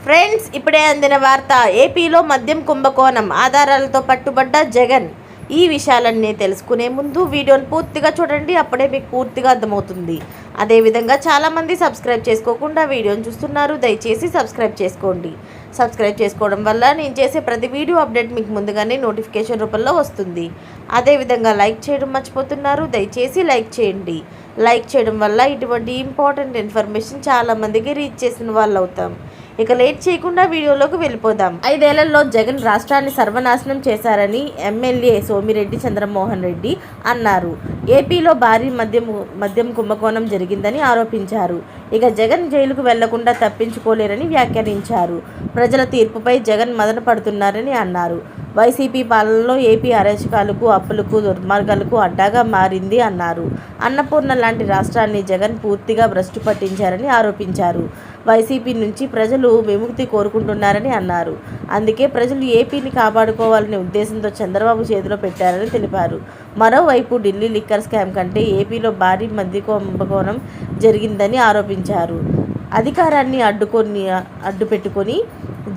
Friends, ఇప్పుడే అందిన వార్త. ఏపీలో మద్యం కుంభకోణం ఆధారాలతో పట్టుబడ్డ జగన్. ఈ విషయాలన్నీ తెలుసుకునే ముందు వీడియోని పూర్తిగా చూడండి, అప్పుడే మీకు పూర్తిగా అర్థమవుతుంది. అదేవిధంగా చాలామంది సబ్స్క్రైబ్ చేసుకోకుండా వీడియోని చూస్తున్నారు, దయచేసి సబ్స్క్రైబ్ చేసుకోండి. సబ్స్క్రైబ్ చేసుకోవడం వల్ల నేను చేసే ప్రతి వీడియో అప్డేట్ మీకు ముందుగానే నోటిఫికేషన్ రూపంలో వస్తుంది. అదేవిధంగా లైక్ చేయడం మర్చిపోతున్నారు, దయచేసి లైక్ చేయండి. లైక్ చేయడం వల్ల ఇటువంటి ఇంపార్టెంట్ ఇన్ఫర్మేషన్ చాలామందికి రీచ్ చేసిన వాళ్ళు అవుతాం. ఇక లేట్ చేయకుండా వీడియోలోకి వెళ్ళిపోదాం. 5 ఏళ్లలో జగన్ రాష్ట్రాన్ని సర్వనాశనం చేశారని ఎమ్మెల్యే సోమిరెడ్డి చంద్రమోహన్ రెడ్డి అన్నారు. ఏపీలో భారీ మద్యం కుంభకోణం జరిగిందని ఆరోపించారు. ఇక జగన్ జైలుకు వెళ్లకుండా తప్పించుకోలేరని వ్యాఖ్యానించారు. ప్రజల తీర్పుపై జగన్ మదన పడుతున్నారని అన్నారు. వైసీపీ పాలనలో ఏపీ అరాచకాలకు, అప్పులకు, దుర్మార్గాలకు అడ్డాగా మారింది అన్నారు. అన్నపూర్ణ లాంటి రాష్ట్రాన్ని జగన్ పూర్తిగా భ్రష్టు పట్టించారని ఆరోపించారు. వైసీపీ నుంచి ప్రజలు విముక్తి కోరుకుంటున్నారని అన్నారు. అందుకే ప్రజలు ఏపీని కాపాడుకోవాలనే ఉద్దేశంతో చంద్రబాబు చేతిలో పెట్టారని తెలిపారు. మరోవైపు ఢిల్లీ లిక్కర్ స్కామ్ కంటే ఏపీలో భారీ మద్య కుంభకోణం జరిగిందని ఆరోపించారు. అధికారాన్ని అడ్డుపెట్టుకొని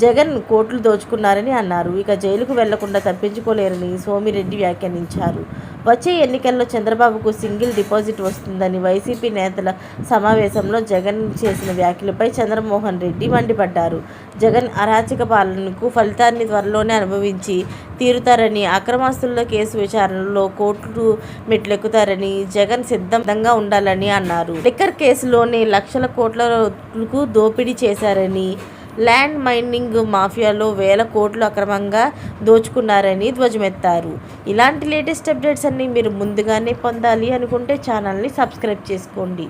జగన్ కోట్లు దోచుకున్నారని అన్నారు. ఇక జైలుకు వెళ్లకుండా తప్పించుకోలేరని సోమిరెడ్డి వ్యాఖ్యానించారు. వచ్చే ఎన్నికల్లో చంద్రబాబుకు సింగిల్ డిపాజిట్ వస్తుందని వైసీపీ నేతల సమావేశంలో జగన్ చేసిన వ్యాఖ్యలపై చంద్రమోహన్ రెడ్డి మండిపడ్డారు. జగన్ అరాచక పాలనకు ఫలితాన్ని త్వరలోనే అనుభవించి తీరుతారని, అక్రమాస్తుల కేసు విచారణలో కోర్టు మెట్లెక్కుతారని జగన్ సిద్ధంగా ఉండాలని అన్నారు. లిక్కర్ కేసులోనే లక్షల కోట్లకు దోపిడీ చేశారని, ల్యాండ్ మైనింగ్ మాఫియాలో వేల కోట్లు అక్రమంగా దోచుకున్నారని ధ్వజమెత్తారు. ఇలాంటి లేటెస్ట్ అప్డేట్స్ అన్నీ మీరు ముందుగానే పొందాలి అనుకుంటే ఛానల్ని సబ్స్క్రైబ్ చేసుకోండి.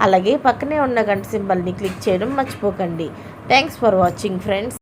అలాగే పక్కనే ఉన్న గంట సింబల్ని క్లిక్ చేయడం మర్చిపోకండి. Thanks for watching friends.